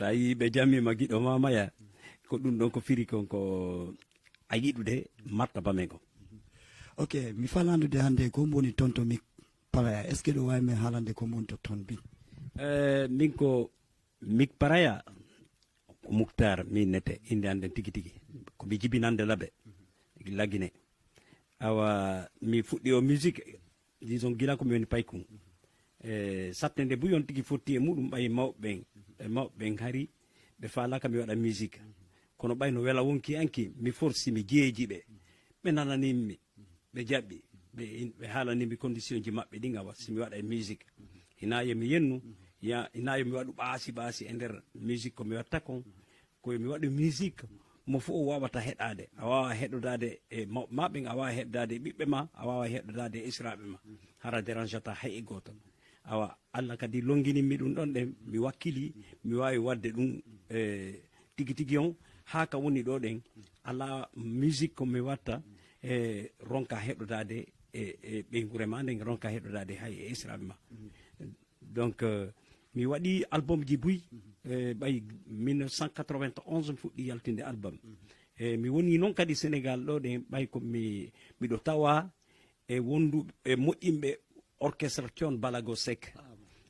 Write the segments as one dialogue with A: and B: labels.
A: sa yi ɓe jammima giɗo mamaya ko ɗum ɗon ko firi kon ko a yiɗude martaba men ko.
B: Ok, mi falandude hannde ko woni tonto Mick Paraya, est ce que ɗo wawi min haalande ko woni to toon bi?
A: Min ko Mick Paraya ko Moukhtar min nete inde hannde tigi tigi ko mi jibinande laɓe laggine awa mi fuɗɗi o musique disons gila komi woni paykum satte nde buyon tigi fotti e muɗum ɓay mawɓen hari ɓe falaka mi waɗa musique kono ɓay no wela wonki anki mi forsi mi jeeji ɓe nananimmi ɓe jaɓɓi ɓe haalanimi condition ji maɓɓe ɗin awa simi waɗa e musique hina yo mi yennu hina yo mi waɗu ɓaasi e nder musique ko mi watta kon koye mi waɗu musique mo fof o wawata heɗade a wawa heɗodade e maɓɓen a wawa heɗodade e ɓiɓɓe ma a wawa heɗodade e israɓe ma hara dérangeata hay e goto awa Allah kadi longinimmi ɗum ɗon ɗen mi wakkili mi wawi wadde ɗum tigi tigi on ha ka woni ɗo ɗen ala musique ko mi watta ronka heɗodade e ɓeygure ma nden ronka heɗodade hay e israɓe ma donc mi waɗi album ji buy ɓay 1991 fuɗɗi yaltinde album mi woni noon kadi Sénégal ɗo ɗen ɓay ko miɗo tawa e wonduɓe e moƴƴinɓe orchestre Thione Balago Seck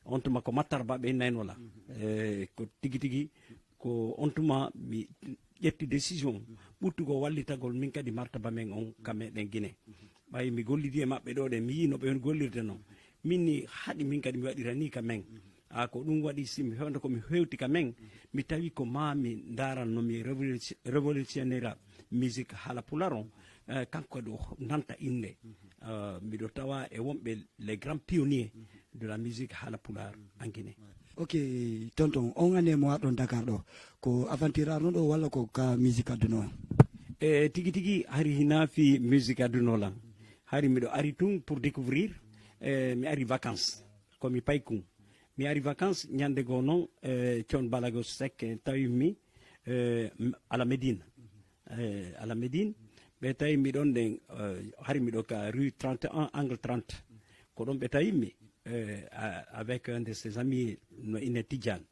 A: on tuma ko Matar Ba ɓe naynola ko tigi tigi ko on tuma mi ƴetti décision ɓurtugo wallitagol min kadi martaba men on kameɗen Guinée ɓay mi gollidi e maɓɓe ɗo ɗen mi yi no ɓe gollirde noon min ni haɗi min kadi mi waɗira ni ka men ko ɗum waɗi simi hewde komi hewti ka men mi tawi ko mami darannomi révolutionnaire musique haala pular on kanko kadi o nanta inde miɗo tawa e wonɓe les grands pionniers de la musique haala pular en Guinée.
B: Ok, tonton on année mo waɗon Dakar ɗo ko aventure arno ɗo walla ko ka musique adduno
A: tigi tigi hari hinafi musique adduno lan hari miɗo ari tun pour découvrir mi ari vacances komi paykum mi ari vacances ñande go noon Thione Balago Seck tawimi ala Médine ɓe tawi miɗon ɗen hari miɗo ka rue 31 angle 30 ko ɗon ɓe tawimi avec un de ses amis no ine Tidiane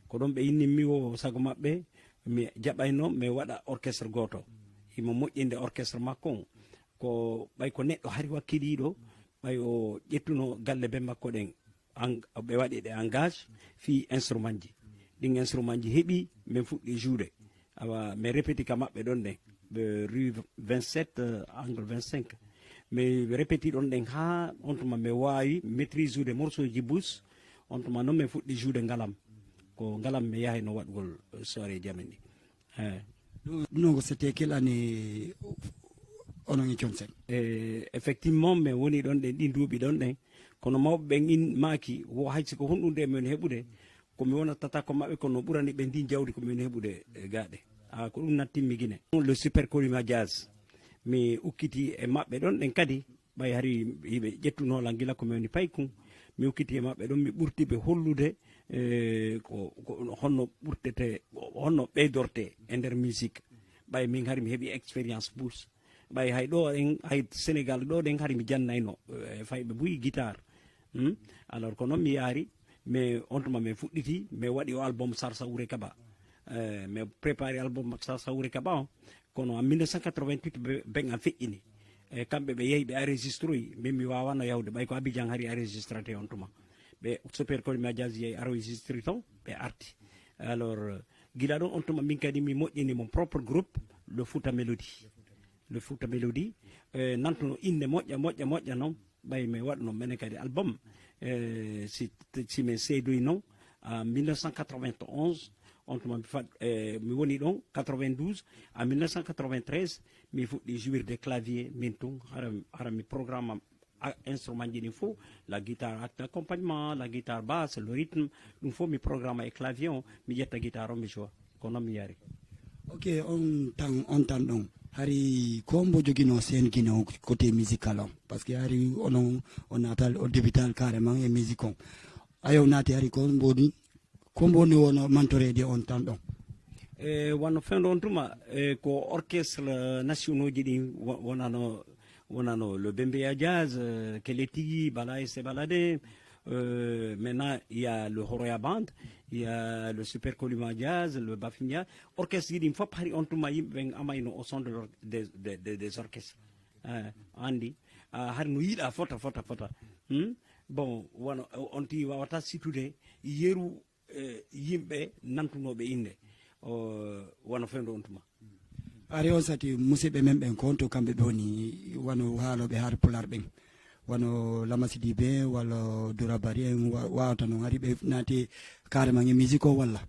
A: ko ɗon ɓe innimi o sago maɓɓe mi jaɓayno mi waɗa orchestre goto imo moƴƴinde orchestre makko on ko ɓay ko neɗɗo hari wakkiliɗo ɓay o ƴettuno galle ɓe makko ɗen ɓe waɗi ɗe engage fi instrument ji ɗin instrument ji heeɓi min fuɗɗi joude awa mi répéti ka maɓɓe ɗon ɗen rue 27 angle 25 mi répéti ɗon ɗen ha on tuma mi wawi maîtrise ude morceau ji bus on tuma noon min fuɗɗi joude ngalam ko ngalam mi yahay no waɗgol soirée jamin ɗi
B: ɗum ko c'était quelle année onon e Thione Seck
A: effectivement min woni ɗon ɗen ɗi duuɓi ɗon ɗen kono mawɓe ɓen in maaki wo haysi ko honɗude min heɓude komi wonatata ko maɓɓe kono ɓurani ɓe ndin jawdi komin heɓude gaaɗe ko ɗum nattinmi Guinée le super colima jazz mi ukkiti e maɓɓe ɗon ɗen kadi ɓay hari yiɓe ƴettunola gila komi woni paykum mi ukkiti e maɓɓe ɗon mi ɓurtiɓe hollude ko honno ɓurtete honno ɓeydorte e nder musique ɓay min hari mi heeɓi expérience bourse ɓay hay ɗo en hay Sénégal ɗo ɗen hari mi jannayno fayɓe buyi guitare alors ko noon mi yaari mais on tuma min fuɗɗiti mi waɗi o album Sarsa Ouré Kaba mi préparé album Sarsa Ouré Kaba o kono en 1988 ɓen a feƴƴini kamɓe ɓe yehi ɓe enregistroyi min mi wawano yawde ɓay ko Abidjan hari enregistrate on tuma ɓe super colima jazz yehi enregistre ton ɓe arti alors gila ɗon on tuma min kadi mi moƴƴini mon propre groupe le Fouta Mélodie nantuno inde moƴƴa noon ɓay mi waɗno menen kadi album si min seedoyi noon en 1991 on tuma mi woni ɗon 92 en 1993 mi fuɗɗi jouirde clavier min tun hara mi programme instrument ji ɗin fof la guitare d'accompagnement la guitare basse le rythme ɗum fof mi programme e clavier o mi ƴetta guitare o mi joua ko noon mi yari.
B: Ok on tan ɗon hari ko mbo joguino sen Guinée o côté musical on par ce que hari onon on natal o débutal carrément e musique on ayo naati hari ko mboni wono mantorede on tan ɗon
A: wonno fewndo on tuma ko orchestre nationaux ji ɗin wonano le Bembeya Jazz Kele Tigi Bala e Sebalade Maintenant, il y a le Horoya Band, il y a le Super Colima Jazz, le Bafimia. Orchestre, il faut pas on tuma yimɓe amaino au son des orchestres. Andi, har no yiɗa fota. Bon, on ti wawata situde yeru yimɓe nantunoɓe inde wono fendo on tuma.
B: Ari on sati musidɓe men ɓen ko on to kamɓe ɓe woni wono haaloɓe har pular ɓen wono Lamasidi ɓe walla Durabari en wawata noon ari ɓe naati carrément e musique o walla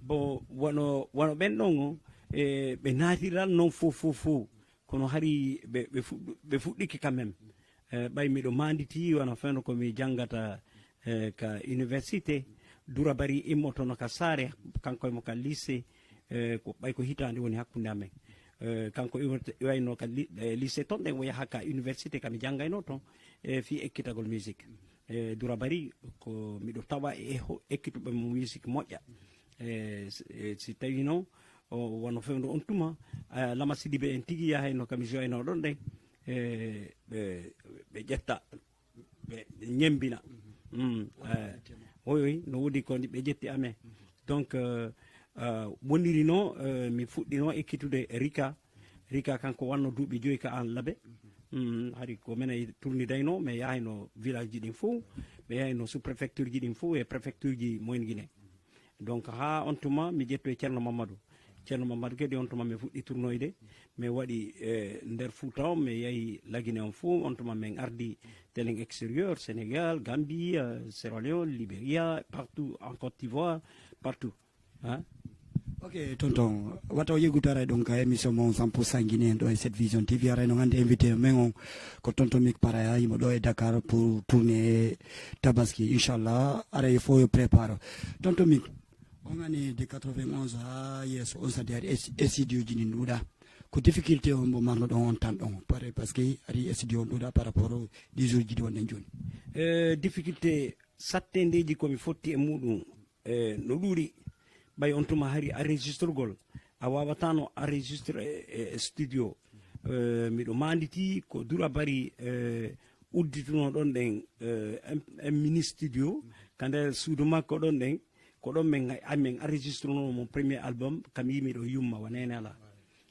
A: bon wono ɓen ɗon ɓe naatiran noon fof kono hari ɓe fuɗɗiki quand même ɓay miɗo manditi wono feno komi janggata ka université Durabari immotono ka saare kanko mo ka lycée ko ɓay ko hitande woni hakkunde amen kanko wayno ka lycée ton ɗen o yaha ka université kami janggayno toon fi ekkitagol musique Durabari ko miɗo tawa ekkituɓe mo musique moƴƴa si tawi noon wono fewdo on tuma Lamasidi ɓe en tigui yahayno kami joyno ɗon ɗen ɓe ƴetta ɓe ñembina oui no woodi ko ɓe ƴetti amen donc woniri no mi fuɗɗino ekkitude Rika kanko wanno duuɓi 5 ka an laabe hari ko minen tournidayno mi yahayno village ji ɗin fof mi yahayno sous préfecture ji ɗin fof e préfecture ji Moyen Guinée donc ha on tuma mi ƴetto e Ceerno Mamadou kadi on tuma mi fuɗɗi tournoyde mi waɗi nder Fouta o mi yahi la Guinée on fof on tuma min ardi télé extérieur Sénégal Gambie Sierra Leone Libéria partout en Côte d'Ivoire partout hein?
B: Ok tonton wata o yeggutara ɗon ka émission mon 100% guinéen ɗo e 7 vision tv arayno hannde invité men on ko tonton Mick Paraya yimo ɗo e Dakar pour tourner tabaski inchallah aray fo yo prépare tonton Mick on ani de 91 ha yesso on sadi ari studio ji ɗin ɗuuɗa ko difficulté on mo marno ɗon on tan ɗon pare par ce que ari studio on ɗuuɗa par rapport au 10 jours ji ɗi wonɗen joni
A: difficulté sattendeji komi fotti e muɗum no ɗuuɗi ɓay on tuma hari enregistregol a wawatano enregistre studio miɗo manditi ko Durabari uddituno ɗon ɗen un mini studio ka nder suudu makko ɗon ɗen ko ɗon min enregistre no mon premier album kam yimiɗo yumma wonene ala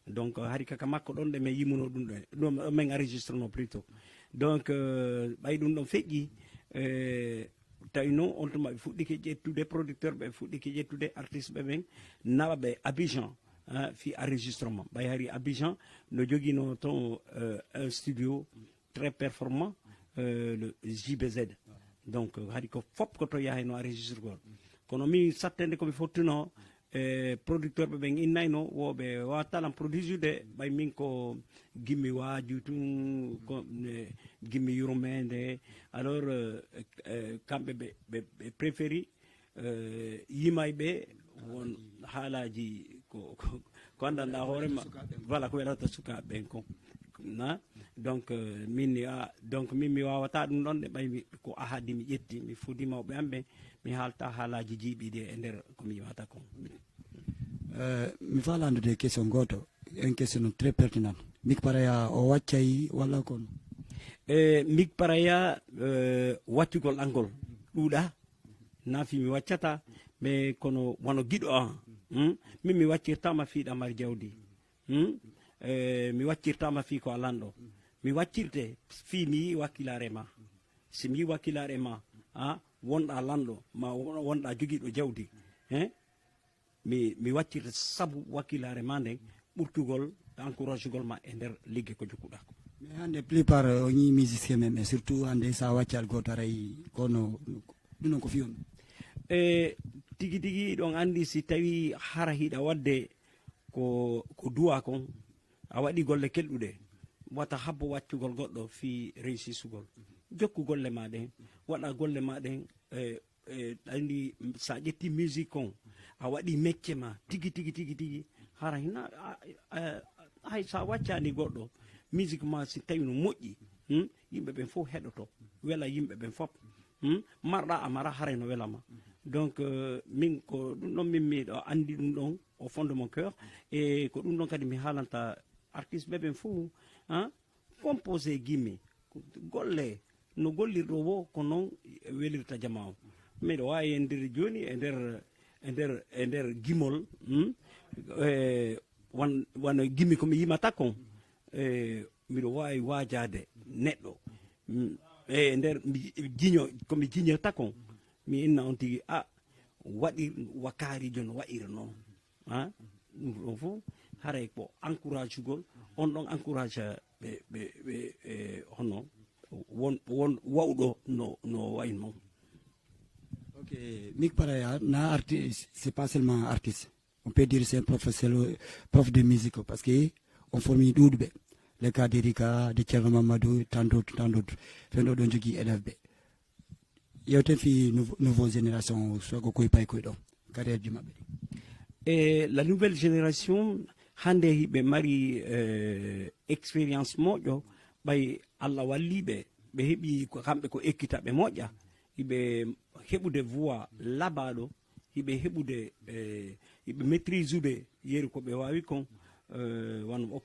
A: donc hari kaka makko ɗon ɗe min yimuno ɗum ɗon min enregistre no plutôt donc ɓay ɗum ɗon feƴƴi tawi noon on tuma ɓe fuɗɗike ƴettude producteur ɓe fuɗɗike ƴettude artiste ɓe ɓen nawa ɓe Abidjan fi enregistrement ɓay hari Abidjan no joguino toon un studio très performant le JBZ donc hari ko fop ko to yahayno enregistre gol kono mi sattende komi fottino producteur ɓe ɓen innayno woɓe wawatalam produisude ɓay min ko gimmi waaju tun gimmi yurmede alors kamɓe ɓe préféri yimayɓe won haalaji ko andanɗa hoorema voilà ko weɗata sukaɓe ɓen ko na donc min mi wawata ɗum ɗon ɗe ɓay ko ahadi mi ƴetti mi fudi mawɓe am ɓe mi haalta haalaji jiiɓiɗi e nder komi yimata ko
B: mi falandude question goto une question très pertinente Mick Paraya o waccay walla kono
A: Mick Paraya waccugol angol ɗuuɗa nafi mi waccata mais kono wono giɗo an min mi waccirtama fiiɗamar jawdi mi waccirtama fi ko alanɗo mi waccirte fi mi yi wakkilare ma si mi yi wakkilare ma wonɗa lanɗo ma wonɗa joguiɗo jawdi mi waccirte saabu wakkilare ma nden ɓurtugol encourage gol ma e nder ligge ko jokkuɗa ko
B: mais hande plupart o ñi musicien men ɓe surtout hande sa waccal goto aray kono ɗum noon ko fiyon
A: tigi ɗon andi si tawi hara hiɗa wadde ko duwa kon a waɗi golle kelɗuɗe wata habbo waccugol goɗɗo fi réussisugol jokku golle ma ɗen waɗa golle ma ɗen andi sa ƴetti musique kon a waɗi mecce ma tigi hara hina hay sa waccani goɗɗo musique ma si tawi no moƴƴi yimɓe ɓen fof heɗoto wela yimɓe ɓen fop marɗa amara hare no welama donc min ko ɗum ɗon min miɗo andi ɗum ɗon au fond de mon cœur et ko ɗum ɗon kadi mi haalanta artiste ɓe ɓen fof composé gimmi golle no gollirɗo wo ko noon welirta jama o miɗo wawi e nder joni e nder gimol wano gimmi komi yimata kon miɗo wawi wajade neɗɗo e nder jiño komi jiñirta kon mi inna on tigi waɗi wakarijo no wa'ira noon ɗum ɗon fof haray ko encourage ugol on ɗon encourage ɓe hono won wawɗo no way noon.
B: Ok, Mick Paraya, c'est pas seulement artiste. On peut dire c'est un prof de musique parce qu'on forme d'oudbe. Le cas d'Erika, de Thierno Mamadou, tant d'autres. Fait d'autres qui élèvent. Il y a une nouvelle génération, soit qu'on pas écouté carrière du Mabé.
A: Et la nouvelle génération, hande hiɓe mari expérience moƴƴo ɓay Allah walliɓe ɓe heeɓi kamɓe ko ekkitaɓe moƴƴa hiɓe heɓude voix labaɗo hiɓe heɓude hiɓe maîtrise uɓe yeeri ko ɓe wawi kon wano o